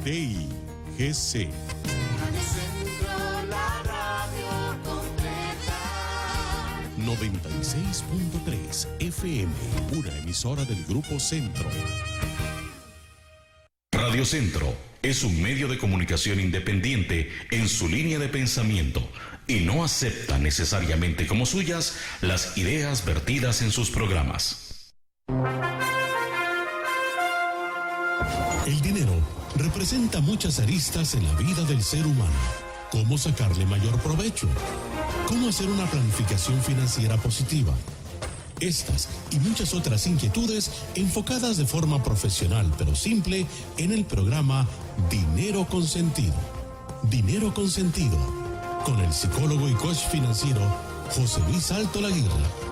TIGC. Radio Centro, la radio completa. 96.3 FM, una emisora del Grupo Centro. Radio Centro es un medio de comunicación independiente en su línea de pensamiento y no acepta necesariamente como suyas las ideas vertidas en sus programas. El dinero representa muchas aristas en la vida del ser humano. ¿Cómo sacarle mayor provecho? ¿Cómo hacer una planificación financiera positiva? Estas y muchas otras inquietudes enfocadas de forma profesional pero simple en el programa Dinero con Sentido. Dinero con Sentido, con el psicólogo y coach financiero José Luis Altolaguirre.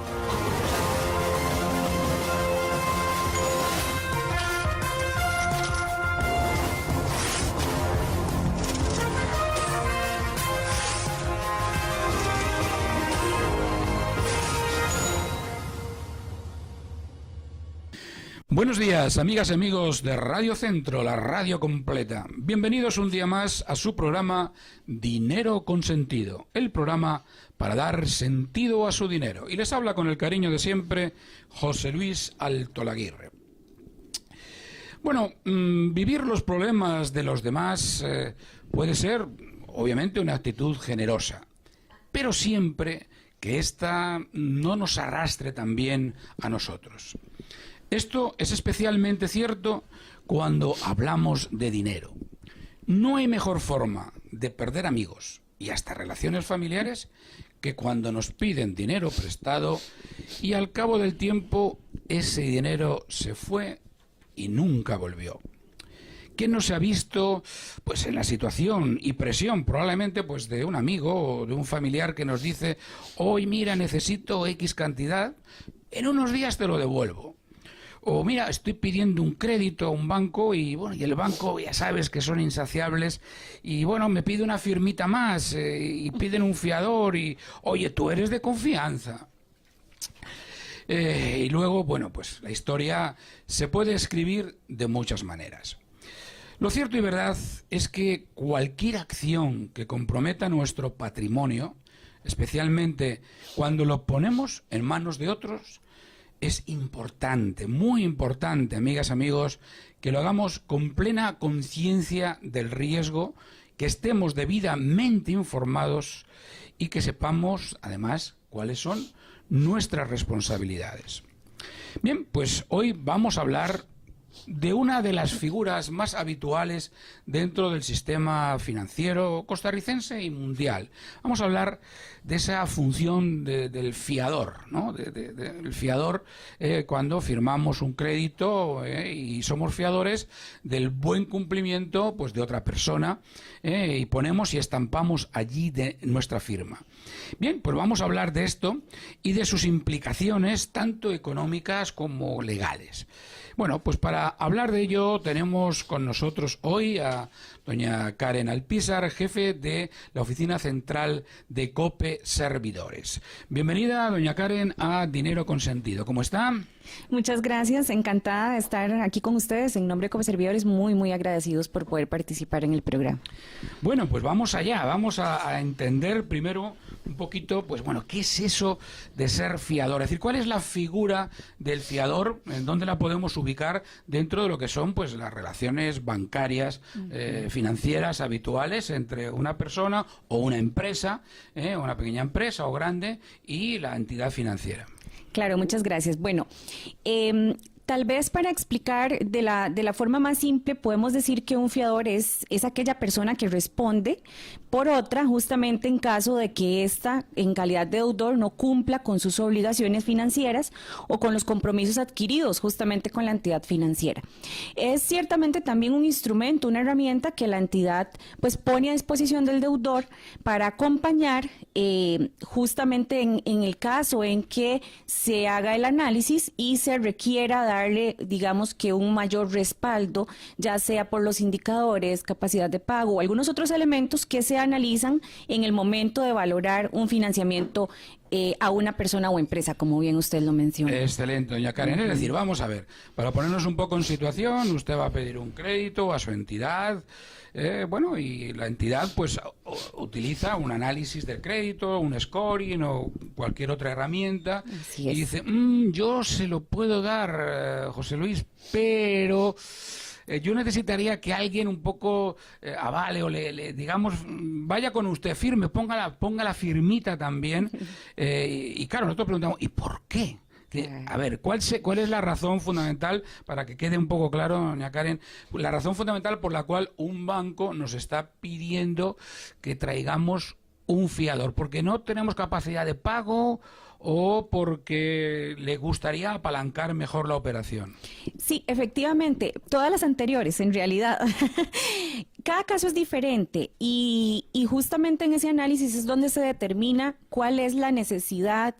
Buenos días, amigas y amigos de Radio Centro, la radio completa. Bienvenidos un día más a su programa Dinero con Sentido, el programa para dar sentido a su dinero. Y les habla con el cariño de siempre José Luis Altolaguirre. Bueno, vivir los problemas de los demás puede ser, obviamente, una actitud generosa, pero siempre que ésta no nos arrastre también a nosotros. Esto es especialmente cierto cuando hablamos de dinero. No hay mejor forma de perder amigos y hasta relaciones familiares que cuando nos piden dinero prestado y al cabo del tiempo ese dinero se fue y nunca volvió. ¿Quién no se ha visto pues en la situación y presión probablemente pues de un amigo o de un familiar que nos dice: hoy mira, necesito X cantidad, en unos días te lo devuelvo? O mira, estoy pidiendo un crédito a un banco y bueno, y el banco ya sabes que son insaciables y bueno, me pide una firmita más y piden un fiador y oye, tú eres de confianza. Y luego, bueno, pues la historia se puede escribir de muchas maneras. Lo cierto y verdad es que cualquier acción que comprometa nuestro patrimonio, especialmente cuando lo ponemos en manos de otros, es importante, muy importante, amigas, amigos, que lo hagamos con plena conciencia del riesgo, que estemos debidamente informados y que sepamos, además, cuáles son nuestras responsabilidades. Bien, pues hoy vamos a hablar de una de las figuras más habituales dentro del sistema financiero costarricense y mundial. Vamos a hablar de esa función del fiador, ¿no? Del fiador cuando firmamos un crédito y somos fiadores del buen cumplimiento pues de otra persona y ponemos y estampamos allí de nuestra firma. Bien, pues vamos a hablar de esto y de sus implicaciones tanto económicas como legales. Bueno, pues para hablar de ello tenemos con nosotros hoy a doña Karen Alpizar, jefe de la Oficina Central de COPE Servidores. Bienvenida, doña Karen, a Dinero con Sentido. ¿Cómo está? Muchas gracias, encantada de estar aquí con ustedes. En nombre de COPE Servidores, muy agradecidos por poder participar en el programa. Bueno, pues vamos allá, vamos a entender primero un poquito, pues bueno, ¿qué es eso de ser fiador? Es decir, ¿cuál es la figura del fiador? ¿En dónde la podemos ubicar dentro de lo que son pues las relaciones bancarias, financieras habituales entre una persona o una empresa, una pequeña empresa o grande, y la entidad financiera? Claro, muchas gracias. Bueno, tal vez para explicar de la forma más simple, podemos decir que un fiador es aquella persona que responde por otra, justamente en caso de que ésta, en calidad de deudor, no cumpla con sus obligaciones financieras o con los compromisos adquiridos justamente con la entidad financiera. Es ciertamente también un instrumento, una herramienta que la entidad pues pone a disposición del deudor para acompañar justamente en el caso en que se haga el análisis y se requiera darle, digamos, que un mayor respaldo, ya sea por los indicadores, capacidad de pago o algunos otros elementos que se analizan en el momento de valorar un financiamiento a una persona o empresa, como bien usted lo menciona. Excelente, doña Karen. Es decir, vamos a ver, para ponernos un poco en situación, usted va a pedir un crédito a su entidad, bueno, y la entidad pues utiliza un análisis del crédito, un scoring o cualquier otra herramienta, Así es. y dice, yo se lo puedo dar, José Luis, pero... yo necesitaría que alguien un poco avale o digamos, vaya con usted firme, ponga la firmita también. Y claro, nosotros preguntamos, ¿y por qué? A ver, ¿cuál es la razón fundamental, para que quede un poco claro, doña Karen, la razón fundamental por la cual un banco nos está pidiendo que traigamos un fiador? ¿Porque no tenemos capacidad de pago o porque le gustaría apalancar mejor la operación? Sí, efectivamente, todas las anteriores, en realidad. Cada caso es diferente y justamente en ese análisis es donde se determina cuál es la necesidad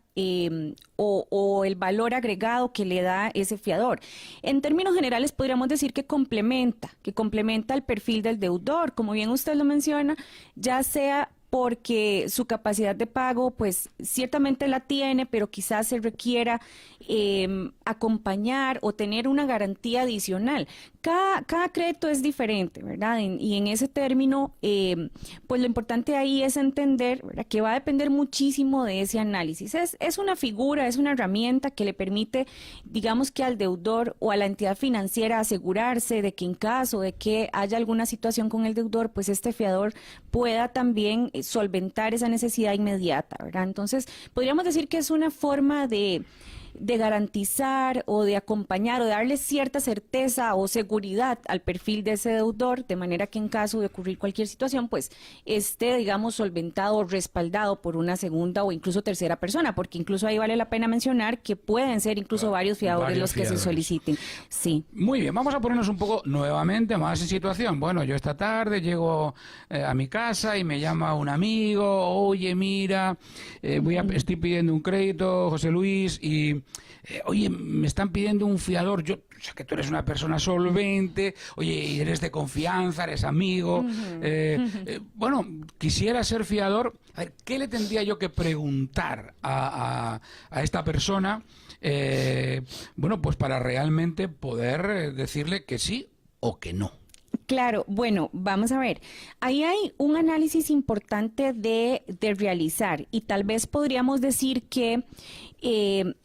o el valor agregado que le da ese fiador. En términos generales podríamos decir que complementa el perfil del deudor, como bien usted lo menciona, ya sea porque su capacidad de pago, pues ciertamente la tiene, pero quizás se requiera acompañar o tener una garantía adicional. Cada crédito es diferente, ¿verdad? Y en ese término, pues lo importante ahí es entender, ¿verdad?, que va a depender muchísimo de ese análisis. Es una figura, es una herramienta que le permite, digamos, que al deudor o a la entidad financiera asegurarse de que en caso de que haya alguna situación con el deudor, pues este fiador pueda también solventar esa necesidad inmediata, ¿verdad? Entonces, podríamos decir que es una forma de garantizar o de acompañar o de darle cierta certeza o seguridad al perfil de ese deudor, de manera que en caso de ocurrir cualquier situación, pues esté, digamos, solventado o respaldado por una segunda o incluso tercera persona, porque incluso ahí vale la pena mencionar que pueden ser incluso varios fiadores los que se soliciten. Sí. Muy bien, vamos a ponernos un poco nuevamente más en situación. Bueno, yo esta tarde llego a mi casa y me llama un amigo, oye, mira, estoy pidiendo un crédito, José Luis, y oye, me están pidiendo un fiador. Yo sé que tú eres una persona solvente, oye, eres de confianza, eres amigo. Bueno, quisiera ser fiador. A ver, ¿qué le tendría yo que preguntar a esta persona? Bueno, pues para realmente poder decirle que sí o que no. Claro, bueno, vamos a ver. Ahí hay un análisis importante de realizar y tal vez podríamos decir que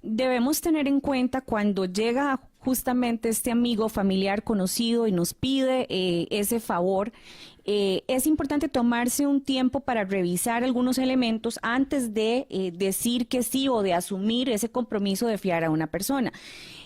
debemos tener en cuenta cuando llega justamente este amigo, familiar, conocido y nos pide ese favor. Es importante tomarse un tiempo para revisar algunos elementos antes de decir que sí o de asumir ese compromiso de fiar a una persona.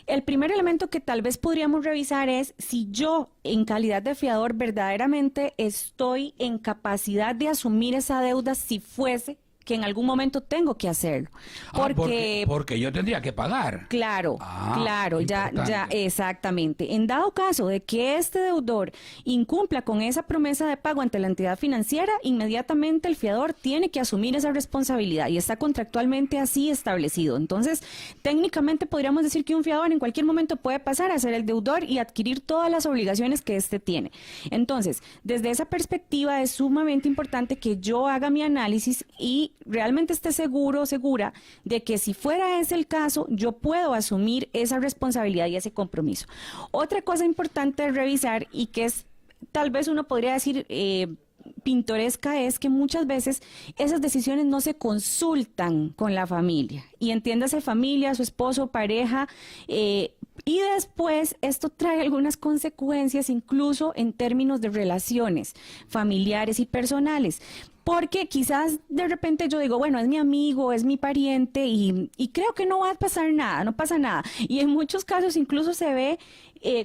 El primer elemento que tal vez podríamos revisar es si yo, en calidad de fiador, verdaderamente estoy en capacidad de asumir esa deuda si fuese que en algún momento tengo que hacerlo. Porque yo tendría que pagar. Claro, claro, ya, exactamente. En dado caso de que este deudor incumpla con esa promesa de pago ante la entidad financiera, inmediatamente el fiador tiene que asumir esa responsabilidad y está contractualmente así establecido. Entonces, técnicamente podríamos decir que un fiador en cualquier momento puede pasar a ser el deudor y adquirir todas las obligaciones que éste tiene. Entonces, desde esa perspectiva es sumamente importante que yo haga mi análisis y realmente esté seguro o segura de que si fuera ese el caso, yo puedo asumir esa responsabilidad y ese compromiso. Otra cosa importante de revisar y que es, tal vez uno podría decir, pintoresca, es que muchas veces esas decisiones no se consultan con la familia. Y entiéndase familia, su esposo, pareja, y después esto trae algunas consecuencias incluso en términos de relaciones familiares y personales. Porque quizás de repente yo digo, bueno, es mi amigo, es mi pariente y creo que no va a pasar nada, no pasa nada. Y en muchos casos incluso se ve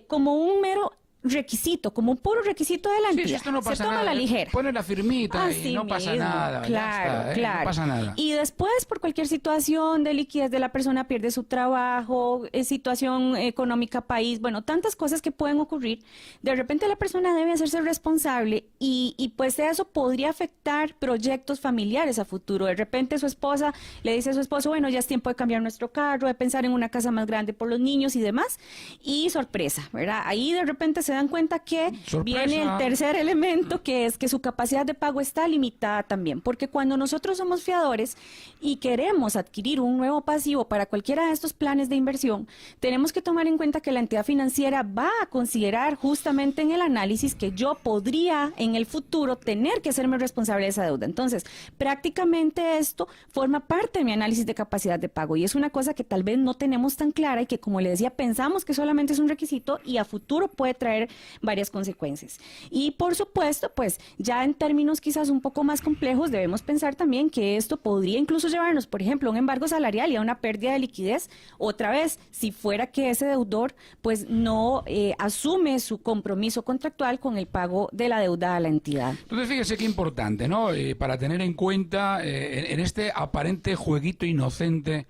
como un mero requisito, como un puro requisito de la entidad. Sí, esto no pasa se toma nada. a la ligera. Pone la firmita Así y no pasa mismo. nada. Claro, ya está, claro. No pasa nada. Y después, por cualquier situación de liquidez de la persona, pierde su trabajo, situación económica país, bueno, tantas cosas que pueden ocurrir. De repente la persona debe hacerse responsable y pues eso podría afectar proyectos familiares a futuro. De repente su esposa le dice a su esposo, bueno, ya es tiempo de cambiar nuestro carro, de pensar en una casa más grande por los niños y demás. Y sorpresa, ¿verdad? Ahí de repente se se dan cuenta que Sorpresa. viene el tercer elemento, que es que su capacidad de pago está limitada también, porque cuando nosotros somos fiadores y queremos adquirir un nuevo pasivo para cualquiera de estos planes de inversión, tenemos que tomar en cuenta que la entidad financiera va a considerar justamente en el análisis que yo podría en el futuro tener que hacerme responsable de esa deuda. Entonces, prácticamente esto forma parte de mi análisis de capacidad de pago y es una cosa que tal vez no tenemos tan clara y que, como le decía, pensamos que solamente es un requisito y a futuro puede traer varias consecuencias. Y por supuesto, pues ya en términos quizás un poco más complejos, debemos pensar también que esto podría incluso llevarnos, por ejemplo, a un embargo salarial y a una pérdida de liquidez, otra vez, si fuera que ese deudor pues no asume su compromiso contractual con el pago de la deuda a la entidad. Entonces, fíjese qué importante, ¿no? Para tener en cuenta en este aparente jueguito inocente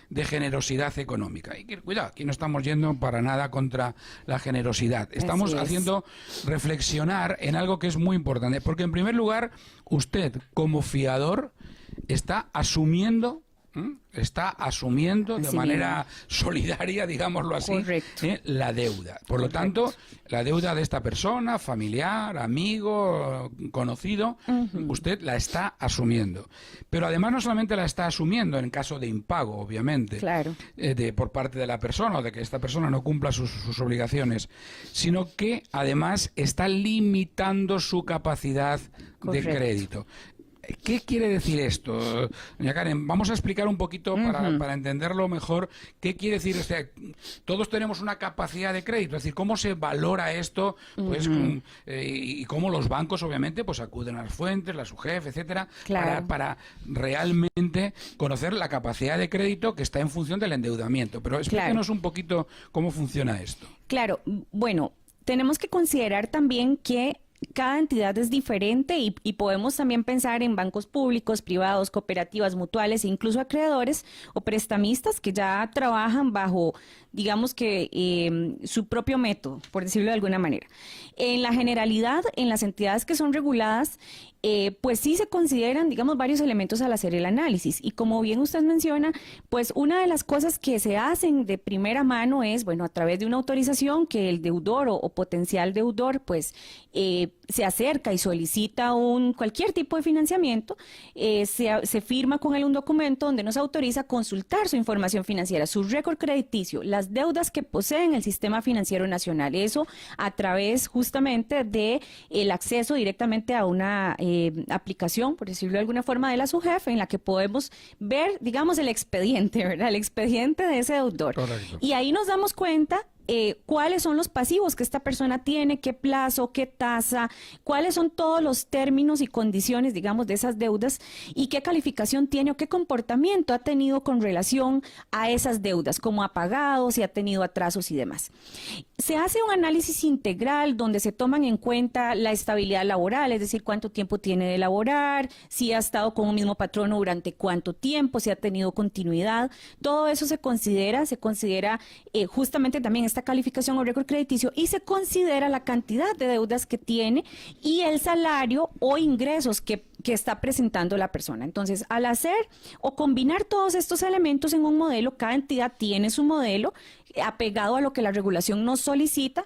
de generosidad económica. Y que, cuidado, aquí no estamos yendo para nada contra la generosidad. Estamos haciendo reflexionar en algo que es muy importante. Porque, en primer lugar, usted, como fiador, está asumiendo de manera solidaria, digámoslo así, la deuda. Por lo tanto, la deuda de esta persona, familiar, amigo, conocido, usted la está asumiendo. Pero además no solamente la está asumiendo en caso de impago, obviamente, por parte de la persona o de que esta persona no cumpla sus obligaciones, sino que además está limitando su capacidad de crédito. ¿Qué quiere decir esto, doña Karen? Vamos a explicar un poquito para entenderlo mejor. ¿Qué quiere decir? O sea, todos tenemos una capacidad de crédito, es decir, ¿cómo se valora esto? Pues y cómo los bancos, obviamente, pues acuden a las fuentes, la SUGEF, etcétera, para realmente conocer la capacidad de crédito que está en función del endeudamiento. Pero explíquenos un poquito cómo funciona esto. Claro, bueno, tenemos que considerar también que cada entidad es diferente y podemos también pensar en bancos públicos, privados, cooperativas, mutuales e incluso acreedores o prestamistas que ya trabajan bajo, digamos que su propio método, por decirlo de alguna manera. En la generalidad, en las entidades que son reguladas, pues sí se consideran, digamos, varios elementos al hacer el análisis. Y como bien usted menciona, pues una de las cosas que se hacen de primera mano es, bueno, a través de una autorización que el deudor o potencial deudor, pues, se acerca y solicita cualquier tipo de financiamiento, se firma con él un documento donde nos autoriza a consultar su información financiera, su récord crediticio, las deudas que posee en el sistema financiero nacional. Eso a través justamente de el acceso directamente a una aplicación, por decirlo de alguna forma, de la SUGEF, en la que podemos ver, digamos, el expediente, ¿verdad? El expediente de ese deudor. Correcto. Y ahí nos damos cuenta cuáles son los pasivos que esta persona tiene, qué plazo, qué tasa, cuáles son todos los términos y condiciones, digamos, de esas deudas y qué calificación tiene o qué comportamiento ha tenido con relación a esas deudas, cómo ha pagado, si ha tenido atrasos y demás. Se hace un análisis integral donde se toman en cuenta la estabilidad laboral, es decir, cuánto tiempo tiene de laborar, si ha estado con un mismo patrono durante cuánto tiempo, si ha tenido continuidad. Todo eso se considera justamente también esta calificación o récord crediticio y se considera la cantidad de deudas que tiene y el salario o ingresos que está presentando la persona. Entonces, al hacer o combinar todos estos elementos en un modelo, cada entidad tiene su modelo apegado a lo que la regulación nos solicita,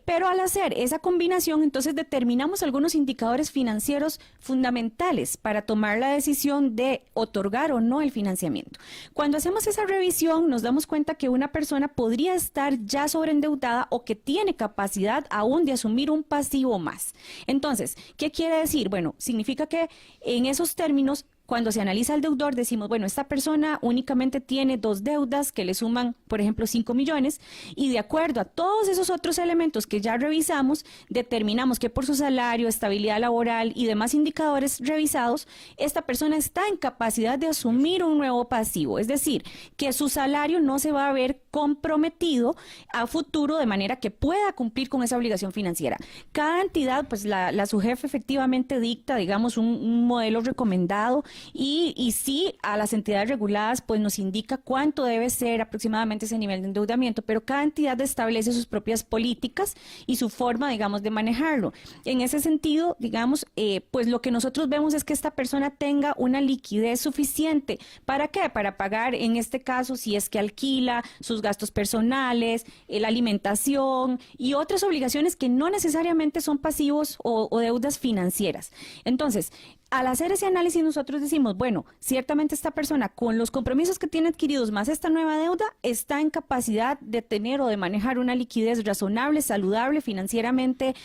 pero al hacer esa combinación, entonces determinamos algunos indicadores financieros fundamentales para tomar la decisión de otorgar o no el financiamiento. Cuando hacemos esa revisión, nos damos cuenta que una persona podría estar ya sobreendeudada o que tiene capacidad aún de asumir un pasivo más. Entonces, ¿qué quiere decir? Bueno, significa que en esos términos, cuando se analiza el deudor, decimos, bueno, esta persona únicamente tiene 2 deudas que le suman, por ejemplo, 5 millones, y de acuerdo a todos esos otros elementos que ya revisamos, determinamos que por su salario, estabilidad laboral y demás indicadores revisados, esta persona está en capacidad de asumir un nuevo pasivo, es decir, que su salario no se va a ver comprometido a futuro de manera que pueda cumplir con esa obligación financiera. Cada entidad, pues la SUGEF efectivamente dicta, digamos, un modelo recomendado y sí, a las entidades reguladas pues nos indica cuánto debe ser aproximadamente ese nivel de endeudamiento, pero cada entidad establece sus propias políticas y su forma, digamos, de manejarlo. En ese sentido, digamos, pues lo que nosotros vemos es que esta persona tenga una liquidez suficiente. ¿Para qué? Para pagar, en este caso, si es que alquila, sus gastos personales, la alimentación y otras obligaciones que no necesariamente son pasivos o deudas financieras. Entonces, al hacer ese análisis nosotros decimos, bueno, ciertamente esta persona con los compromisos que tiene adquiridos más esta nueva deuda está en capacidad de tener o de manejar una liquidez razonable, saludable, financieramente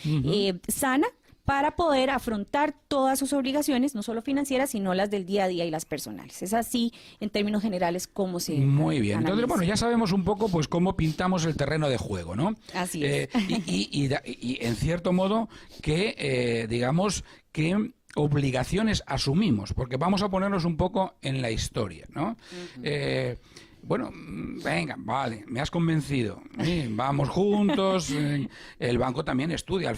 sana, para poder afrontar todas sus obligaciones, no solo financieras, sino las del día a día y las personales. Es así, en términos generales, cómo se Muy bien. analiza. Entonces, bueno, ya sabemos un poco pues cómo pintamos el terreno de juego, ¿no? Así es. Y en cierto modo que, digamos, que obligaciones asumimos, porque vamos a ponernos un poco en la historia, ¿no? Bueno, venga, vale, me has convencido. Vamos juntos. El banco también estudia al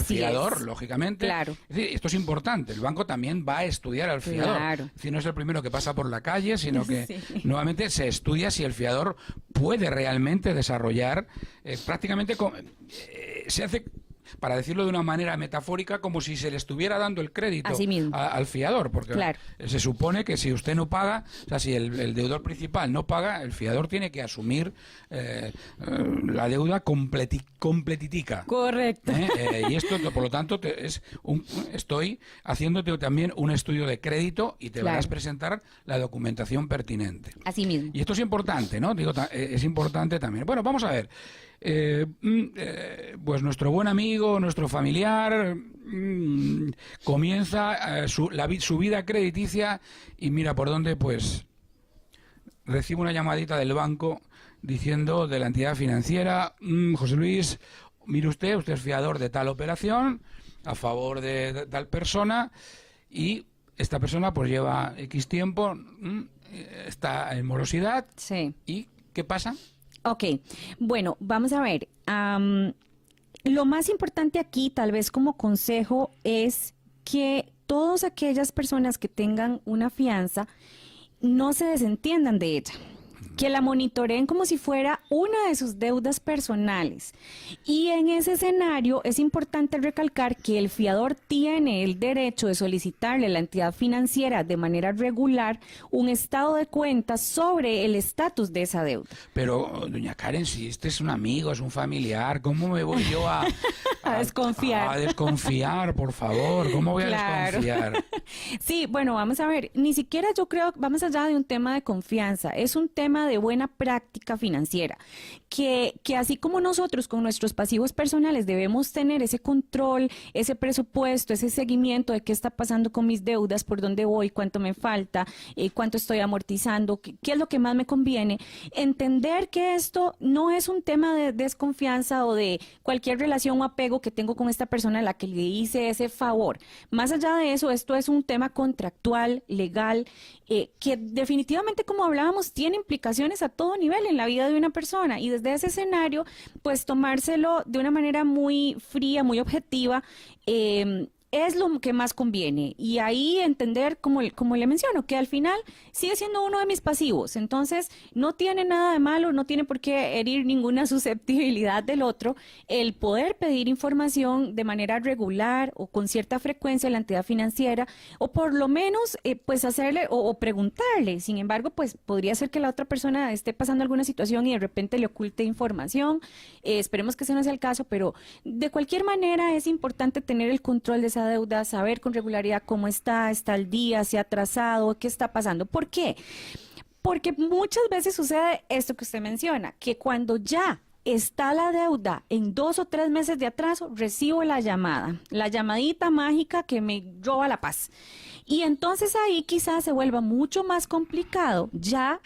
fiador, lógicamente. Claro. Es decir, esto es importante. El banco también va a estudiar al fiador. Claro. Es decir, no es el primero que pasa por la calle, sino que Sí. nuevamente se estudia si el fiador puede realmente desarrollar prácticamente... se hace... Para decirlo de una manera metafórica, como si se le estuviera dando el crédito Así mismo. al fiador, porque Claro. se supone que si usted no paga, o sea, si el deudor principal no paga, el fiador tiene que asumir la deuda completitica. Correcto. Y esto, por lo tanto, estoy haciéndote también un estudio de crédito y te Claro. vas a presentar la documentación pertinente. Así mismo. Y esto es importante, ¿no? Digo, es importante también. Bueno, vamos a ver. Pues nuestro buen amigo, nuestro familiar, comienza su vida crediticia y mira por dónde, pues recibe una llamadita del banco diciendo de la entidad financiera, José Luis, mire usted es fiador de tal operación a favor de tal persona y esta persona pues lleva X tiempo, está en morosidad. Sí. ¿Y qué pasa? Ok, bueno, vamos a ver. Lo más importante aquí, tal vez como consejo, es que todas aquellas personas que tengan una fianza no se desentiendan de ella, que la monitoreen como si fuera una de sus deudas personales. Y en ese escenario es importante recalcar que el fiador tiene el derecho de solicitarle a la entidad financiera de manera regular un estado de cuentas sobre el estatus de esa deuda. Pero, doña Karen, si este es un amigo, es un familiar, ¿cómo me voy yo a desconfiar? A desconfiar, por favor. ¿Cómo voy a Claro. desconfiar? Sí, bueno, vamos a ver, ni siquiera yo creo, vamos allá de un tema de confianza, es un tema de buena práctica financiera, que así como nosotros con nuestros pasivos personales debemos tener ese control, ese presupuesto, ese seguimiento de qué está pasando con mis deudas, por dónde voy, cuánto me falta, cuánto estoy amortizando, qué es lo que más me conviene, entender que esto no es un tema de desconfianza o de cualquier relación o apego que tengo con esta persona a la que le hice ese favor. Más allá de eso, esto es un tema contractual, legal, que definitivamente, como hablábamos, tiene implicaciones a todo nivel en la vida de una persona, y desde ese escenario, pues tomárselo de una manera muy fría, muy objetiva, es lo que más conviene. Y ahí entender, como le menciono, que al final sigue siendo uno de mis pasivos. Entonces, no tiene nada de malo, no tiene por qué herir ninguna susceptibilidad del otro el poder pedir información de manera regular o con cierta frecuencia a la entidad financiera, o por lo menos, pues hacerle o preguntarle. Sin embargo, pues podría ser que la otra persona esté pasando alguna situación y de repente le oculte información. Esperemos que ese no sea el caso, pero de cualquier manera es importante tener el control de esa deuda, saber con regularidad cómo está al día, se ha atrasado, qué está pasando. ¿Por qué? Porque muchas veces sucede esto que usted menciona, que cuando ya está la deuda en 2 o 3 meses de atraso, recibo la llamadita mágica que me roba la paz. Y entonces ahí quizás se vuelva mucho más complicado ya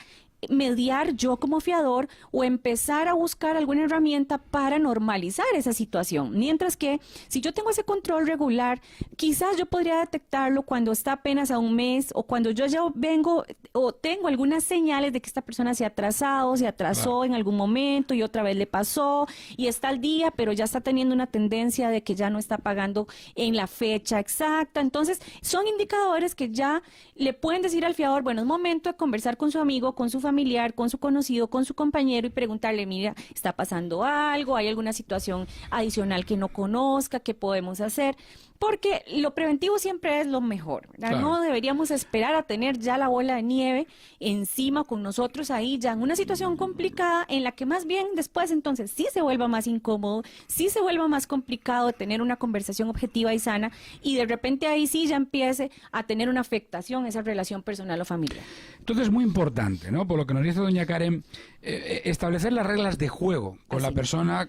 mediar yo como fiador o empezar a buscar alguna herramienta para normalizar esa situación. Mientras que si yo tengo ese control regular, quizás yo podría detectarlo cuando está apenas a un mes o cuando yo ya vengo o tengo algunas señales de que esta persona se ha atrasado, se atrasó en algún momento y otra vez le pasó y está al día, pero ya está teniendo una tendencia de que ya no está pagando en la fecha exacta. Entonces, son indicadores que ya le pueden decir al fiador, bueno, es momento de conversar con su amigo, con su familiar, con su conocido, con su compañero y preguntarle, mira, ¿está pasando algo? ¿Hay alguna situación adicional que no conozca? ¿Qué podemos hacer? Porque lo preventivo siempre es lo mejor, ¿verdad? Claro. No deberíamos esperar a tener ya la bola de nieve encima con nosotros ahí ya en una situación complicada en la que más bien después entonces sí se vuelva más incómodo, sí se vuelva más complicado de tener una conversación objetiva y sana y de repente ahí sí ya empiece a tener una afectación esa relación personal o familiar. Entonces es muy importante, ¿no? Por lo que nos dice doña Karen, establecer las reglas de juego con la persona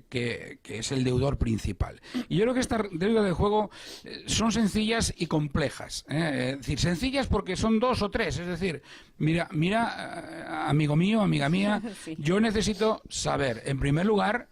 que es el deudor principal. Y yo creo que estas reglas de juego son sencillas y complejas. Es decir, sencillas porque son 2 o 3. Es decir, mira, amigo mío, amiga mía, Sí. yo necesito saber, en primer lugar,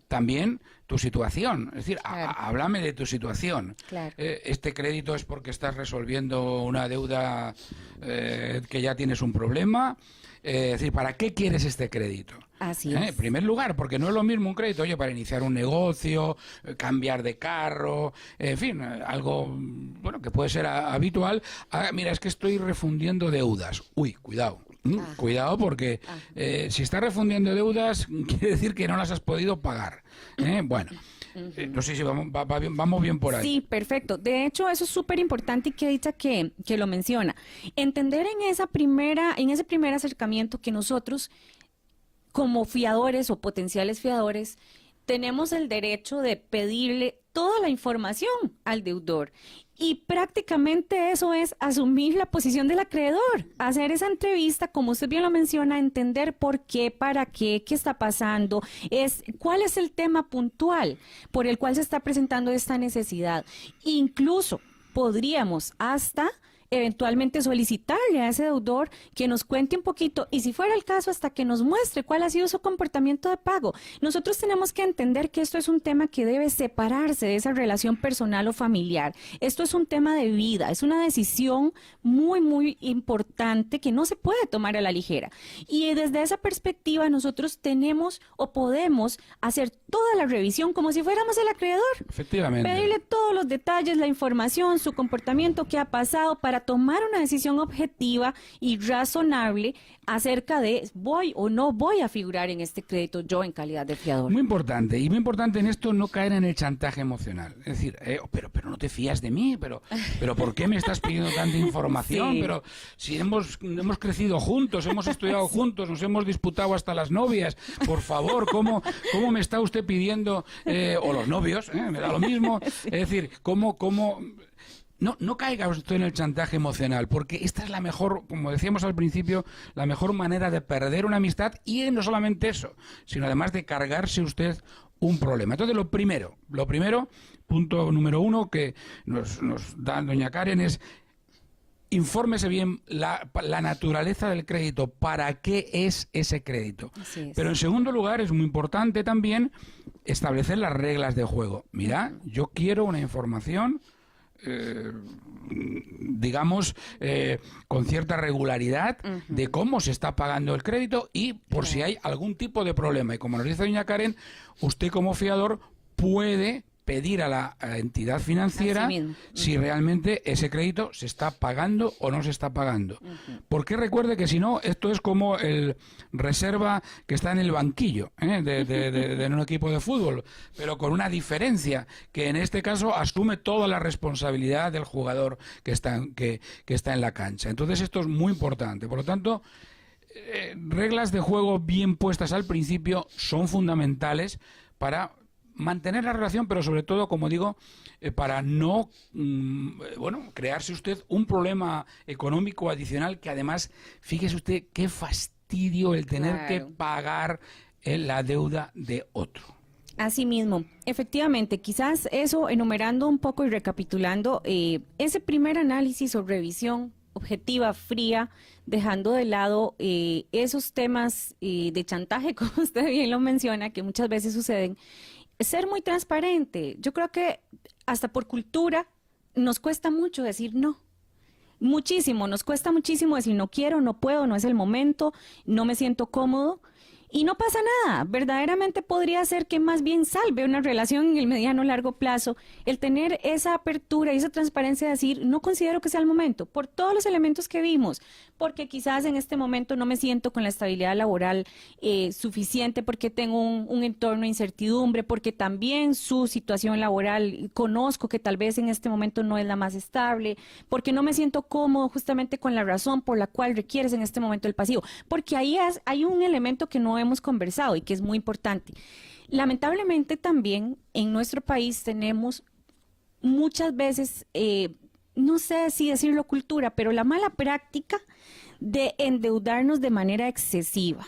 también tu situación, es decir, Claro. háblame de tu situación. Claro. Este crédito es porque estás resolviendo una deuda que ya tienes un problema. Es decir, ¿para qué quieres este crédito? Así es. En primer lugar, porque no es lo mismo un crédito, oye, para iniciar un negocio, cambiar de carro, en fin, algo bueno que puede ser habitual. Mira, es que estoy refundiendo deudas. Uy, cuidado. Cuidado porque si estás refundiendo deudas quiere decir que no las has podido pagar. Bueno, no sé si vamos bien por ahí. Sí, perfecto. De hecho, eso es súper importante y qué dicha que lo menciona. Entender en ese primer acercamiento que nosotros, como fiadores o potenciales fiadores, tenemos el derecho de pedirle toda la información al deudor. Y prácticamente eso es asumir la posición del acreedor, hacer esa entrevista, como usted bien lo menciona, entender por qué, para qué está pasando, cuál es el tema puntual por el cual se está presentando esta necesidad. Incluso podríamos hasta eventualmente solicitarle a ese deudor que nos cuente un poquito y si fuera el caso hasta que nos muestre cuál ha sido su comportamiento de pago. Nosotros tenemos que entender que esto es un tema que debe separarse de esa relación personal o familiar. Esto es un tema de vida, es una decisión muy, muy importante que no se puede tomar a la ligera. Y desde esa perspectiva nosotros tenemos o podemos hacer toda la revisión como si fuéramos el acreedor. Efectivamente. Pedirle todos los detalles, la información, su comportamiento, qué ha pasado para tomar una decisión objetiva y razonable acerca de voy o no voy a figurar en este crédito yo en calidad de fiador. Muy importante, y muy importante en esto no caer en el chantaje emocional. Es decir, pero no te fías de mí, pero ¿por qué me estás pidiendo tanta información? Sí. Pero si hemos crecido juntos, hemos estudiado juntos, nos hemos disputado hasta las novias, por favor, ¿cómo me está usted pidiendo, o los novios, me da lo mismo? Es decir, ¿cómo no caiga usted en el chantaje emocional, porque esta es la mejor, como decíamos al principio, la mejor manera de perder una amistad y no solamente eso, sino además de cargarse usted un problema. Entonces, lo primero, punto número 1 que nos da doña Karen es infórmese bien la naturaleza del crédito, para qué es ese crédito. Así es. Pero en segundo lugar, es muy importante también establecer las reglas de juego. Mira, yo quiero una información digamos, con cierta regularidad de cómo se está pagando el crédito y por si hay algún tipo de problema. Y como nos dice doña Karen, usted como fiador puede pedir a la entidad financiera si realmente ese crédito se está pagando o no se está pagando. Porque recuerde que si no, esto es como el reserva que está en el banquillo de un equipo de fútbol, pero con una diferencia, que en este caso asume toda la responsabilidad del jugador que está en la cancha. Entonces esto es muy importante. Por lo tanto, reglas de juego bien puestas al principio son fundamentales para mantener la relación, pero sobre todo, como digo, para no crearse usted un problema económico adicional que además, fíjese usted qué fastidio el tener que pagar la deuda de otro. Asimismo, efectivamente, quizás eso, enumerando un poco y recapitulando, ese primer análisis o revisión objetiva, fría, dejando de lado esos temas de chantaje, como usted bien lo menciona, que muchas veces suceden. Ser muy transparente. Yo creo que hasta por cultura nos cuesta mucho decir no. Muchísimo, nos cuesta muchísimo decir no quiero, no puedo, no es el momento, no me siento cómodo. Y no pasa nada, verdaderamente podría ser que más bien salve una relación en el mediano o largo plazo el tener esa apertura y esa transparencia de decir, no considero que sea el momento, por todos los elementos que vimos, porque quizás en este momento no me siento con la estabilidad laboral suficiente, porque tengo un entorno de incertidumbre, porque también su situación laboral conozco que tal vez en este momento no es la más estable, porque no me siento cómodo justamente con la razón por la cual requieres en este momento el pasivo, porque ahí hay un elemento que no hemos conversado y que es muy importante. Lamentablemente también en nuestro país tenemos muchas veces, no sé si decirlo cultura, pero la mala práctica de endeudarnos de manera excesiva.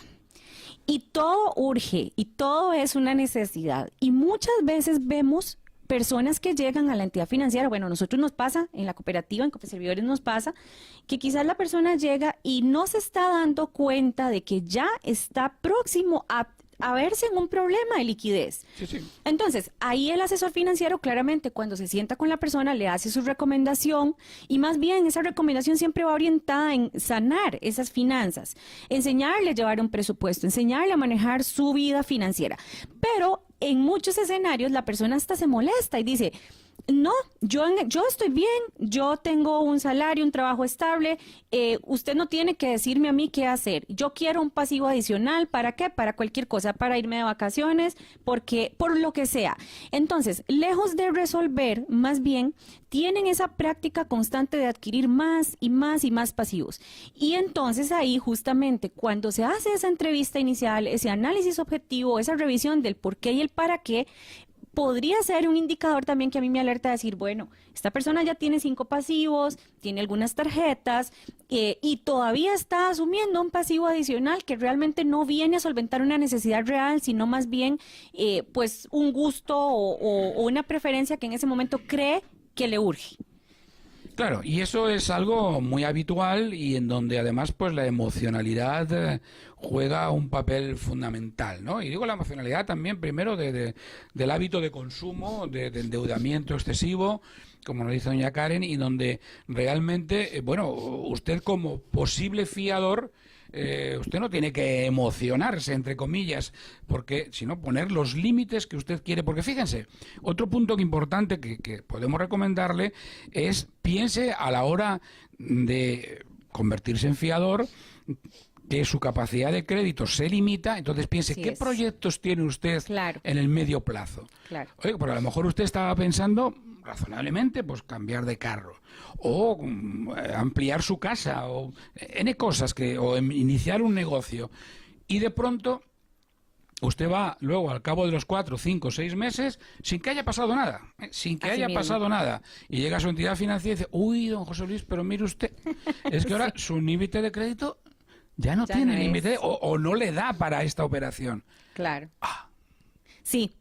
Y todo urge y todo es una necesidad. Y muchas veces vemos personas que llegan a la entidad financiera, bueno, a nosotros nos pasa, en la cooperativa, en Copeservidores nos pasa, que quizás la persona llega y no se está dando cuenta de que ya está próximo a verse en un problema de liquidez. Sí, sí. Entonces, ahí el asesor financiero claramente cuando se sienta con la persona le hace su recomendación y más bien esa recomendación siempre va orientada en sanar esas finanzas, enseñarle a llevar un presupuesto, enseñarle a manejar su vida financiera. Pero en muchos escenarios la persona hasta se molesta y dice, no, yo estoy bien, yo tengo un salario, un trabajo estable, usted no tiene que decirme a mí qué hacer. Yo quiero un pasivo adicional, ¿para qué? Para cualquier cosa, para irme de vacaciones, porque por lo que sea. Entonces, lejos de resolver, más bien, tienen esa práctica constante de adquirir más y más y más pasivos. Y entonces ahí justamente cuando se hace esa entrevista inicial, ese análisis objetivo, esa revisión del por qué y el para qué, podría ser un indicador también que a mí me alerta a decir, bueno, esta persona ya tiene 5 pasivos, tiene algunas tarjetas y todavía está asumiendo un pasivo adicional que realmente no viene a solventar una necesidad real, sino más bien pues un gusto o una preferencia que en ese momento cree que le urge. Claro, y eso es algo muy habitual y en donde además pues la emocionalidad juega un papel fundamental, ¿no? Y digo la emocionalidad también primero del hábito de consumo, de endeudamiento excesivo, como nos dice doña Karen, y donde realmente, bueno, usted como posible fiador, usted no tiene que emocionarse, entre comillas, porque sino poner los límites que usted quiere. Porque fíjense, otro punto importante que podemos recomendarle es piense a la hora de convertirse en fiador que su capacidad de crédito se limita, entonces piense, ¿qué proyectos tiene usted en el medio plazo? Claro. Oye, porque a lo mejor usted estaba pensando razonablemente, pues cambiar de carro o ampliar su casa o N cosas o iniciar un negocio y de pronto usted va luego al cabo de los 4, 5, 6 meses sin que haya pasado nada, pasado nada y llega a su entidad financiera y dice, uy, don José Luis, pero mire usted, es que ahora su límite de crédito ya no tiene límite o no le da para esta operación. Claro. Sí,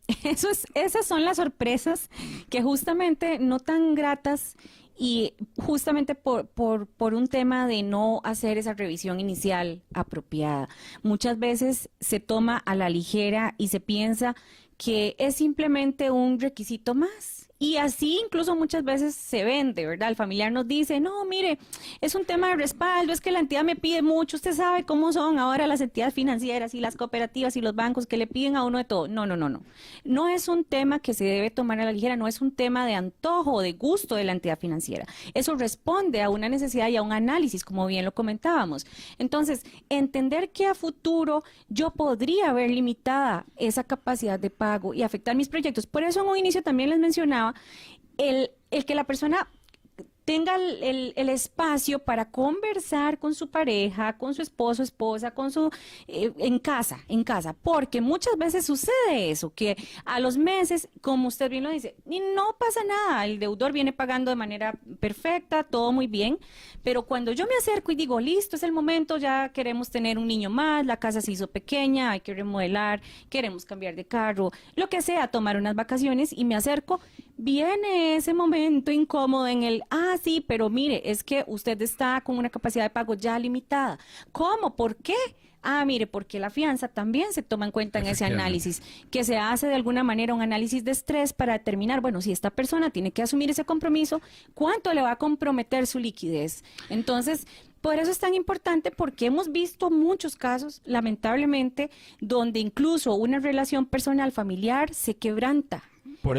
esas son las sorpresas que justamente no tan gratas y justamente por un tema de no hacer esa revisión inicial apropiada. Muchas veces se toma a la ligera y se piensa que es simplemente un requisito más. Y así incluso muchas veces se vende, ¿verdad? El familiar nos dice, no, mire, es un tema de respaldo, es que la entidad me pide mucho, usted sabe cómo son ahora las entidades financieras y las cooperativas y los bancos que le piden a uno de todo. No. No es un tema que se debe tomar a la ligera, no es un tema de antojo o de gusto de la entidad financiera. Eso responde a una necesidad y a un análisis, como bien lo comentábamos. Entonces, entender que a futuro yo podría ver limitada esa capacidad de pago y afectar mis proyectos. Por eso en un inicio también les mencionaba el que la persona tenga el espacio para conversar con su pareja, con su esposo, esposa, con su en casa, porque muchas veces sucede eso, que a los meses, como usted bien lo dice, y no pasa nada, el deudor viene pagando de manera perfecta, todo muy bien, pero cuando yo me acerco y digo, listo, es el momento, ya queremos tener un niño más, la casa se hizo pequeña, hay que remodelar, queremos cambiar de carro, lo que sea, tomar unas vacaciones y me acerco, viene ese momento incómodo en el, sí, pero mire, es que usted está con una capacidad de pago ya limitada. ¿Cómo? ¿Por qué? Mire, porque la fianza también se toma en cuenta en ese análisis, que se hace de alguna manera un análisis de estrés para determinar, bueno, si esta persona tiene que asumir ese compromiso, ¿cuánto le va a comprometer su liquidez? Entonces, por eso es tan importante, porque hemos visto muchos casos, lamentablemente, donde incluso una relación personal familiar se quebranta.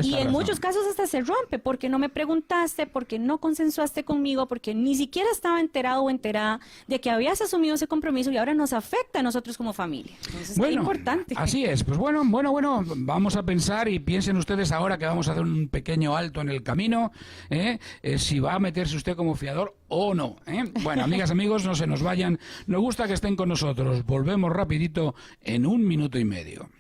Y en muchos casos hasta se rompe, porque no me preguntaste, porque no consensuaste conmigo, porque ni siquiera estaba enterado o enterada de que habías asumido ese compromiso y ahora nos afecta a nosotros como familia. Entonces, bueno, es importante. Así es. Pues bueno, vamos a pensar y piensen ustedes ahora que vamos a hacer un pequeño alto en el camino, si va a meterse usted como fiador o no. Bueno, amigas, amigos, no se nos vayan. Nos gusta que estén con nosotros. Volvemos rapidito en 1 minuto y medio.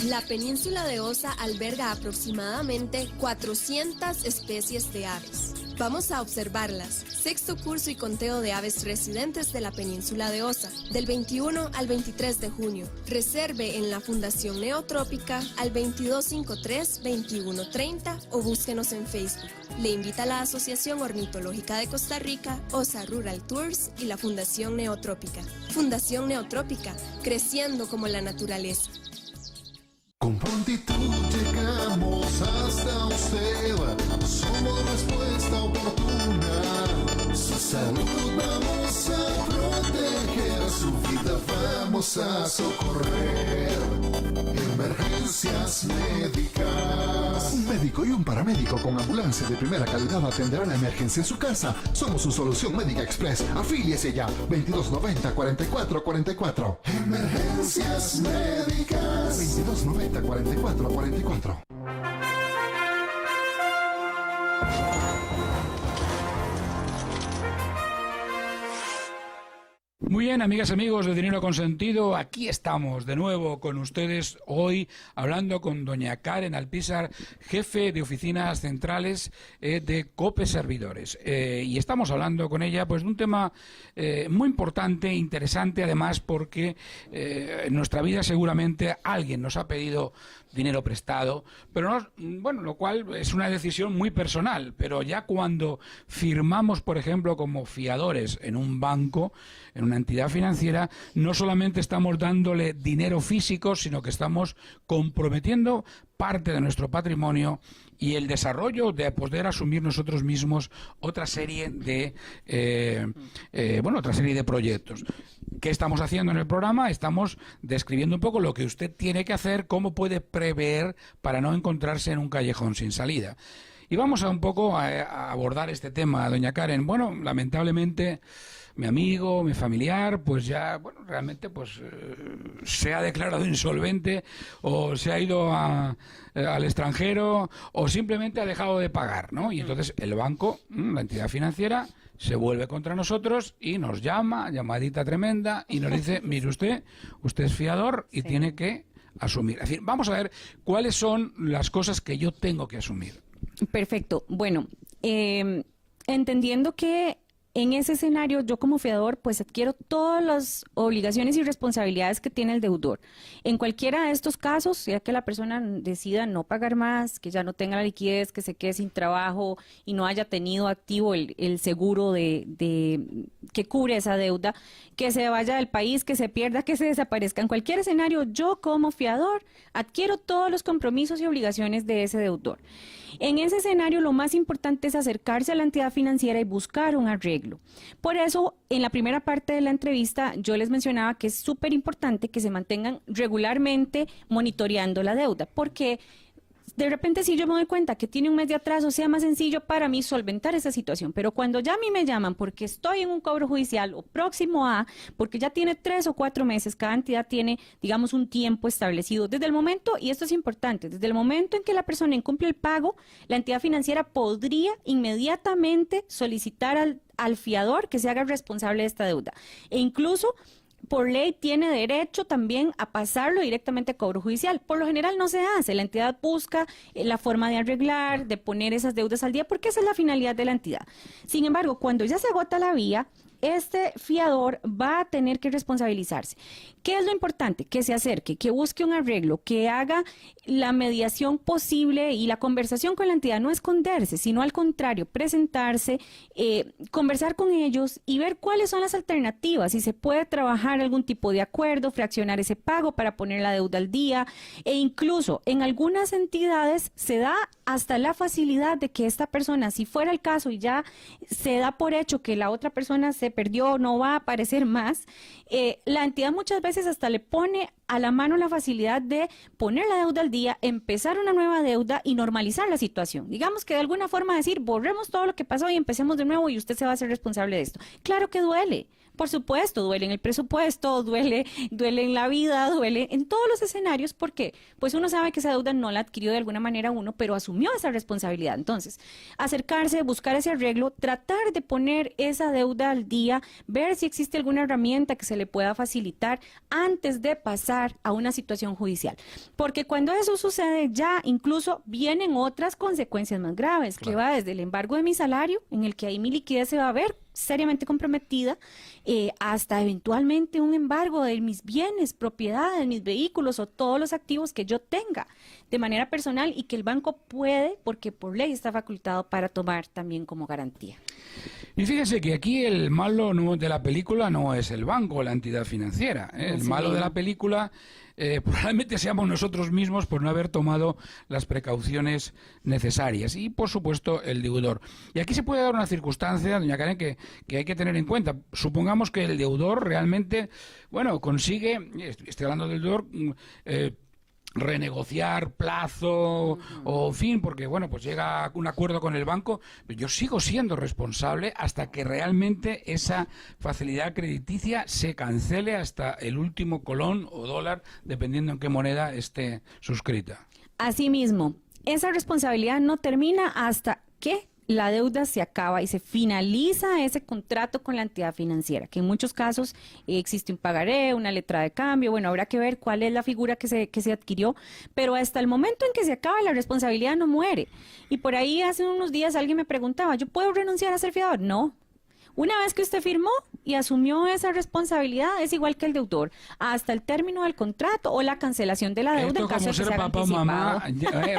La península de Osa alberga aproximadamente 400 especies de aves. Vamos a observarlas. Sexto curso y conteo de aves residentes de la península de Osa, del 21 al 23 de junio. Reserve en la Fundación Neotrópica al 2253-2130 o búsquenos en Facebook. Le invita la Asociación Ornitológica de Costa Rica, Osa Rural Tours y la Fundación Neotrópica. Fundación Neotrópica, creciendo como la naturaleza. Con prontitud llegamos hasta usted, somos respuesta oportuna. Su salud vamos a proteger, su vida vamos a socorrer. Emergencias médicas. Un médico y un paramédico con ambulancia de primera calidad atenderán la emergencia en su casa. Somos su solución médica express. Afíliese ya. 2290-4444. Emergencias médicas. 2290-4444. Muy bien, amigas y amigos de Dinero Consentido, aquí estamos de nuevo con ustedes hoy hablando con doña Karen Alpizar, jefe de oficinas centrales de COPE Servidores. Y estamos hablando con ella pues de un tema muy importante, interesante además, porque en nuestra vida seguramente alguien nos ha pedido dinero prestado, pero no, bueno, lo cual es una decisión muy personal, pero ya cuando firmamos, por ejemplo, como fiadores en un banco, en una entidad financiera, no solamente estamos dándole dinero físico, sino que estamos comprometiendo parte de nuestro patrimonio y el desarrollo de poder asumir nosotros mismos otra serie de otra serie de proyectos. ¿Qué estamos haciendo en el programa? Estamos describiendo un poco lo que usted tiene que hacer, cómo puede prever para no encontrarse en un callejón sin salida. Y vamos a un poco a abordar este tema, doña Karen. Bueno, lamentablemente mi amigo, mi familiar, pues ya, bueno, realmente pues se ha declarado insolvente o se ha ido al extranjero o simplemente ha dejado de pagar, ¿no? Y entonces el banco, la entidad financiera, se vuelve contra nosotros y nos llama, llamadita tremenda, y nos dice, mire usted es fiador y tiene que asumir. Es decir, vamos a ver cuáles son las cosas que yo tengo que asumir. Perfecto. Bueno, entendiendo que en ese escenario yo como fiador pues adquiero todas las obligaciones y responsabilidades que tiene el deudor. En cualquiera de estos casos, sea que la persona decida no pagar más, que ya no tenga la liquidez, que se quede sin trabajo y no haya tenido activo el seguro que cubre esa deuda, que se vaya del país, que se pierda, que se desaparezca. En cualquier escenario, yo como fiador adquiero todos los compromisos y obligaciones de ese deudor. En ese escenario, lo más importante es acercarse a la entidad financiera y buscar un arreglo. Por eso, en la primera parte de la entrevista, yo les mencionaba que es súper importante que se mantengan regularmente monitoreando la deuda, porque de repente si yo me doy cuenta que tiene un mes de atraso, sea más sencillo para mí solventar esa situación. Pero cuando ya a mí me llaman porque estoy en un cobro judicial o próximo a, porque ya tiene 3 o 4 meses, cada entidad tiene, digamos, un tiempo establecido. Desde el momento, y esto es importante, desde el momento en que la persona incumple el pago, la entidad financiera podría inmediatamente solicitar al fiador que se haga responsable de esta deuda. E incluso por ley tiene derecho también a pasarlo directamente a cobro judicial. Por lo general no se hace, la entidad busca la forma de arreglar, de poner esas deudas al día, porque esa es la finalidad de la entidad. Sin embargo, cuando ya se agota la vía, este fiador va a tener que responsabilizarse. ¿Qué es lo importante? Que se acerque, que busque un arreglo, que haga la mediación posible y la conversación con la entidad, no esconderse, sino al contrario, presentarse, conversar con ellos y ver cuáles son las alternativas, si se puede trabajar algún tipo de acuerdo, fraccionar ese pago para poner la deuda al día, e incluso en algunas entidades se da hasta la facilidad de que esta persona, si fuera el caso y ya se da por hecho que la otra persona se perdió, no va a aparecer más, la entidad muchas veces hasta le pone a la mano la facilidad de poner la deuda al día, empezar una nueva deuda y normalizar la situación. Digamos que de alguna forma decir, borremos todo lo que pasó y empecemos de nuevo y usted se va a hacer responsable de esto. Claro que duele. Por supuesto, duele en el presupuesto, duele en la vida, duele en todos los escenarios. ¿Por qué? Pues uno sabe que esa deuda no la adquirió de alguna manera uno, pero asumió esa responsabilidad. Entonces, acercarse, buscar ese arreglo, tratar de poner esa deuda al día, ver si existe alguna herramienta que se le pueda facilitar antes de pasar a una situación judicial. Porque cuando eso sucede ya incluso vienen otras consecuencias más graves, que va desde el embargo de mi salario, en el que ahí mi liquidez se va a ver seriamente comprometida, hasta eventualmente un embargo de mis bienes, propiedades, mis vehículos o todos los activos que yo tenga de manera personal y que el banco puede, porque por ley está facultado para tomar también como garantía. Y fíjese que aquí el malo de la película no es el banco o la entidad financiera, ¿eh? El malo de la película probablemente seamos nosotros mismos por no haber tomado las precauciones necesarias y, por supuesto, el deudor. Y aquí se puede dar una circunstancia, doña Karen, que hay que tener en cuenta. Supongamos que el deudor realmente, bueno, consigue, estoy hablando del deudor, renegociar plazo o fin, porque bueno, pues llega a un acuerdo con el banco, yo sigo siendo responsable hasta que realmente esa facilidad crediticia se cancele hasta el último colón o dólar, dependiendo en qué moneda esté suscrita. Asimismo, esa responsabilidad no termina hasta que la deuda se acaba y se finaliza ese contrato con la entidad financiera, que en muchos casos existe un pagaré, una letra de cambio, bueno, habrá que ver cuál es la figura que se adquirió, pero hasta el momento en que se acaba la responsabilidad no muere. Y por ahí hace unos días alguien me preguntaba, ¿yo puedo renunciar a ser fiador? No. Una vez que usted firmó y asumió esa responsabilidad, es igual que el deudor, hasta el término del contrato o la cancelación de la deuda en caso de que sea papá, mamá,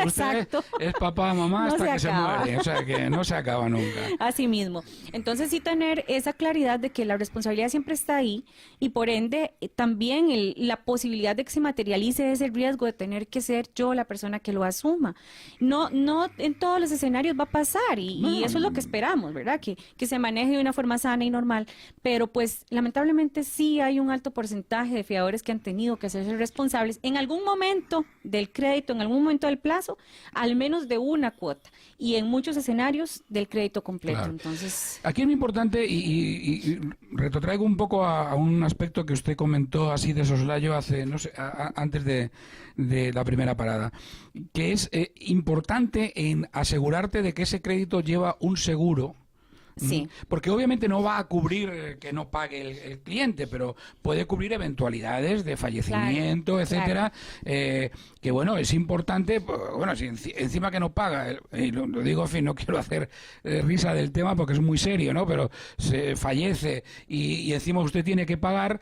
usted es papá, mamá hasta que se muere, o sea que no se acaba nunca. Así mismo. Entonces sí tener esa claridad de que la responsabilidad siempre está ahí y por ende también la posibilidad de que se materialice ese riesgo de tener que ser yo la persona que lo asuma. No en todos los escenarios va a pasar y eso es lo que esperamos, ¿verdad? Que se maneje de una forma sana y normal, pero pues lamentablemente sí hay un alto porcentaje de fiadores que han tenido que hacerse responsables en algún momento del crédito, en algún momento del plazo, al menos de una cuota y en muchos escenarios del crédito completo. Claro. Entonces, aquí es muy importante y retrotraigo un poco a un aspecto que usted comentó así de soslayo hace, no sé, antes de la primera parada, que es importante en asegurarte de que ese crédito lleva un seguro. Sí. Porque obviamente no va a cubrir que no pague el cliente, pero puede cubrir eventualidades de fallecimiento, claro, etcétera, claro. Que bueno, es importante, bueno, si encima que no paga, y lo digo, en fin, no quiero hacer risa del tema porque es muy serio, ¿no? Pero se fallece y encima usted tiene que pagar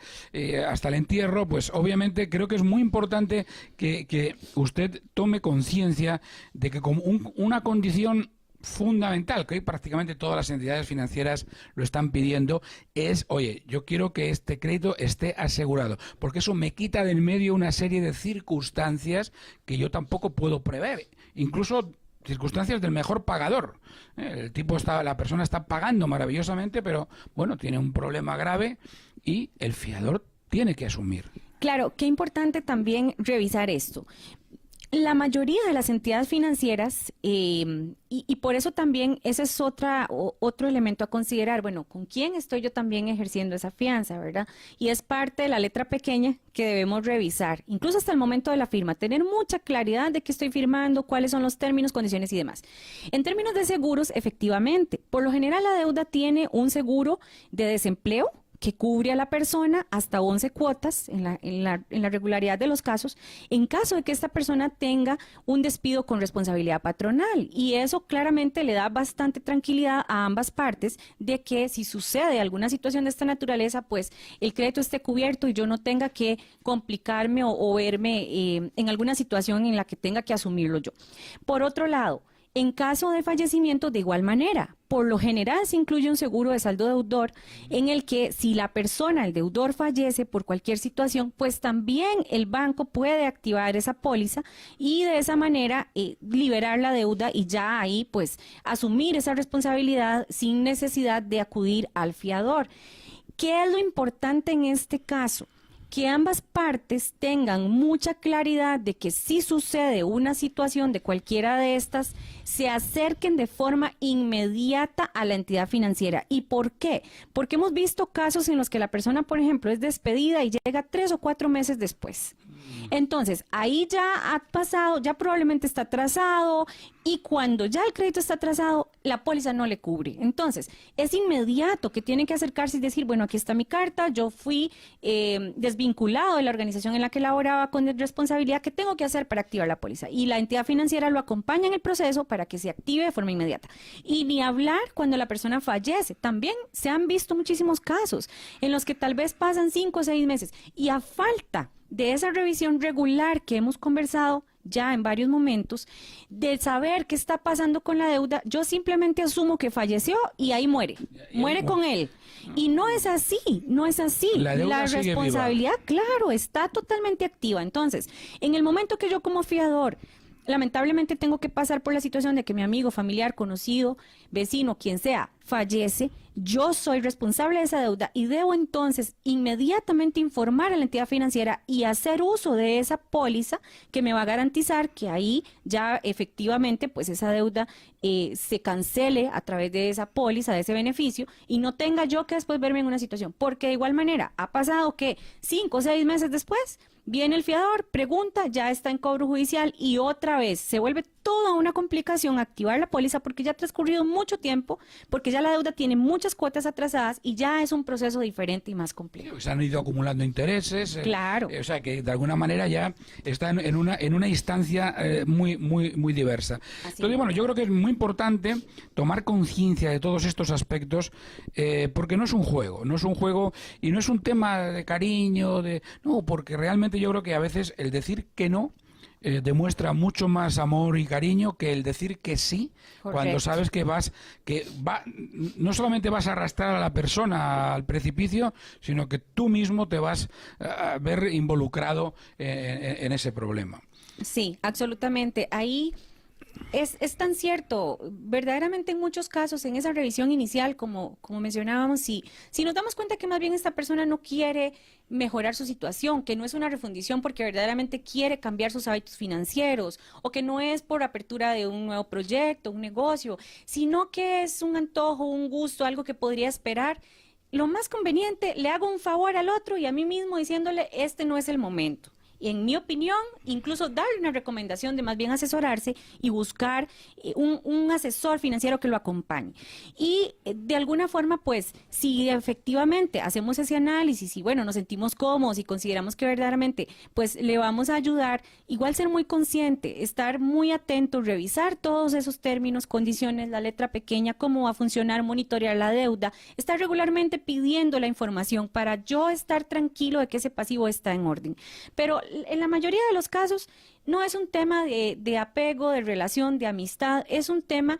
hasta el entierro, pues obviamente creo que es muy importante que usted tome conciencia de que como una condición fundamental, que hoy prácticamente todas las entidades financieras lo están pidiendo, es, oye, yo quiero que este crédito esté asegurado, porque eso me quita del medio una serie de circunstancias que yo tampoco puedo prever, incluso circunstancias del mejor pagador. La persona está pagando maravillosamente, pero bueno, tiene un problema grave y el fiador tiene que asumir. Claro, qué importante también revisar esto. La mayoría de las entidades financieras, y por eso también ese es otro elemento a considerar, bueno, ¿con quién estoy yo también ejerciendo esa fianza, verdad? Y es parte de la letra pequeña que debemos revisar, incluso hasta el momento de la firma, tener mucha claridad de qué estoy firmando, cuáles son los términos, condiciones y demás. En términos de seguros, efectivamente, por lo general la deuda tiene un seguro de desempleo, que cubre a la persona hasta 11 cuotas en la regularidad de los casos, en caso de que esta persona tenga un despido con responsabilidad patronal. Y eso claramente le da bastante tranquilidad a ambas partes de que si sucede alguna situación de esta naturaleza, pues el crédito esté cubierto y yo no tenga que complicarme o verme en alguna situación en la que tenga que asumirlo yo. Por otro lado, en caso de fallecimiento, de igual manera, por lo general se incluye un seguro de saldo deudor en el que si la persona, el deudor, fallece por cualquier situación, pues también el banco puede activar esa póliza y de esa manera liberar la deuda y ya ahí pues asumir esa responsabilidad sin necesidad de acudir al fiador. ¿Qué es lo importante en este caso? Que ambas partes tengan mucha claridad de que si sucede una situación de cualquiera de estas, se acerquen de forma inmediata a la entidad financiera. ¿Y por qué? Porque hemos visto casos en los que la persona, por ejemplo, es despedida y llega 3 o 4 meses después. Entonces, ahí ya ha pasado, ya probablemente está atrasado y cuando ya el crédito está atrasado, la póliza no le cubre. Entonces, es inmediato que tiene que acercarse y decir, bueno, aquí está mi carta, yo fui desvinculado de la organización en la que laboraba con responsabilidad, ¿qué tengo que hacer para activar la póliza? Y la entidad financiera lo acompaña en el proceso para que se active de forma inmediata. Y ni hablar cuando la persona fallece. También se han visto muchísimos casos en los que tal vez pasan 5 o 6 meses y a falta de esa revisión regular que hemos conversado ya en varios momentos, de saber qué está pasando con la deuda, yo simplemente asumo que falleció y ahí muere con él. Y no es así, no es así. La responsabilidad, claro, está totalmente activa. Entonces, en el momento que yo como fiador lamentablemente tengo que pasar por la situación de que mi amigo, familiar, conocido, vecino, quien sea, fallece, yo soy responsable de esa deuda y debo entonces inmediatamente informar a la entidad financiera y hacer uso de esa póliza que me va a garantizar que ahí ya efectivamente pues esa deuda se cancele a través de esa póliza, de ese beneficio y no tenga yo que después verme en una situación. Porque de igual manera ha pasado que 5 o 6 meses después viene el fiador, pregunta, ya está en cobro judicial y otra vez se vuelve toda una complicación activar la póliza porque ya ha transcurrido mucho tiempo, porque ya la deuda tiene muchas cuotas atrasadas y ya es un proceso diferente y más complejo. Se han ido acumulando intereses. Claro. O sea que de alguna manera ya está en una instancia muy diversa. Entonces, bueno, yo creo que es muy importante tomar conciencia de todos estos aspectos porque no es un juego y no es un tema de cariño, no, porque realmente yo creo que a veces el decir que no demuestra mucho más amor y cariño que el decir que sí. Correcto. Cuando sabes que no solamente vas a arrastrar a la persona al precipicio, sino que tú mismo te vas a ver involucrado en ese problema. Sí, absolutamente. Ahí es tan cierto, verdaderamente en muchos casos, en esa revisión inicial, como mencionábamos, si nos damos cuenta que más bien esta persona no quiere mejorar su situación, que no es una refundición porque verdaderamente quiere cambiar sus hábitos financieros, o que no es por apertura de un nuevo proyecto, un negocio, sino que es un antojo, un gusto, algo que podría esperar, lo más conveniente, le hago un favor al otro y a mí mismo diciéndole, este no es el momento. Y en mi opinión, incluso darle una recomendación de más bien asesorarse y buscar un asesor financiero que lo acompañe. Y de alguna forma, pues, si efectivamente hacemos ese análisis y, bueno, nos sentimos cómodos y consideramos que verdaderamente, pues, le vamos a ayudar, igual ser muy consciente, estar muy atento, revisar todos esos términos, condiciones, la letra pequeña, cómo va a funcionar, monitorear la deuda, estar regularmente pidiendo la información para yo estar tranquilo de que ese pasivo está en orden. Pero en la mayoría de los casos no es un tema de apego, de relación, de amistad, es un tema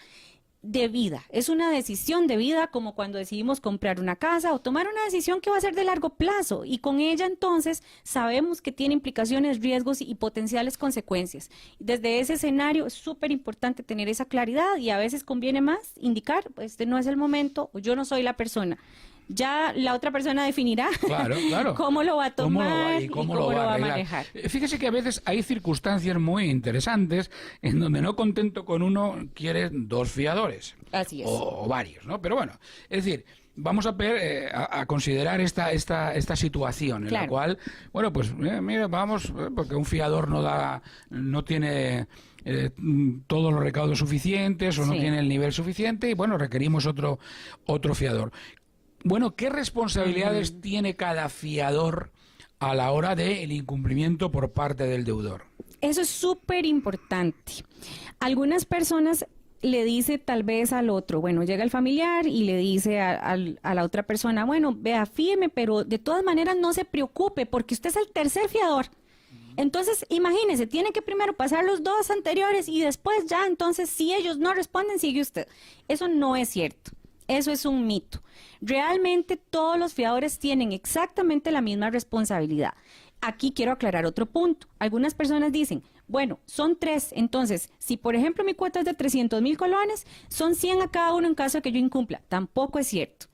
de vida, es una decisión de vida como cuando decidimos comprar una casa o tomar una decisión que va a ser de largo plazo y con ella entonces sabemos que tiene implicaciones, riesgos y potenciales consecuencias. Desde ese escenario es súper importante tener esa claridad y a veces conviene más indicar, pues este no es el momento o yo no soy la persona. Ya la otra persona definirá claro. cómo lo va a tomar y cómo lo va a manejar. Fíjese que a veces hay circunstancias muy interesantes en donde no contento con uno quieres 2 fiadores. Así es. O varios, ¿no? Pero bueno, es decir, vamos a considerar esta situación en la cual, bueno, pues mira, vamos, porque un fiador no tiene todos los recaudos suficientes o no tiene el nivel suficiente y bueno, requerimos otro fiador. Bueno, ¿qué responsabilidades tiene cada fiador a la hora del incumplimiento por parte del deudor? Eso es súper importante. Algunas personas le dice tal vez al otro, bueno, llega el familiar y le dice a la otra persona, bueno, vea, fíjeme, pero de todas maneras no se preocupe porque usted es el tercer fiador. Entonces, imagínese, tiene que primero pasar los 2 anteriores y después ya, entonces, si ellos no responden, sigue usted. Eso no es cierto. Eso es un mito. Realmente todos los fiadores tienen exactamente la misma responsabilidad. Aquí quiero aclarar otro punto. Algunas personas dicen, bueno, son 3, entonces, si por ejemplo mi cuota es de 300,000 colones, son 100 a cada uno en caso de que yo incumpla. Tampoco es cierto.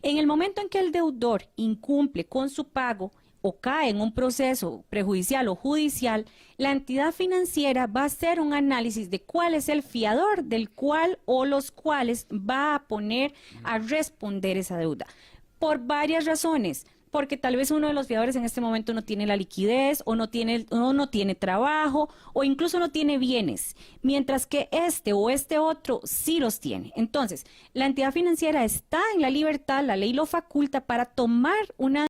En el momento en que el deudor incumple con su pago o cae en un proceso prejudicial o judicial, la entidad financiera va a hacer un análisis de cuál es el fiador del cual o los cuales va a poner a responder esa deuda. Por varias razones. Porque tal vez uno de los fiadores en este momento no tiene la liquidez o no tiene trabajo o incluso no tiene bienes, mientras que este o este otro sí los tiene. Entonces, la entidad financiera está en la libertad, la ley lo faculta para tomar una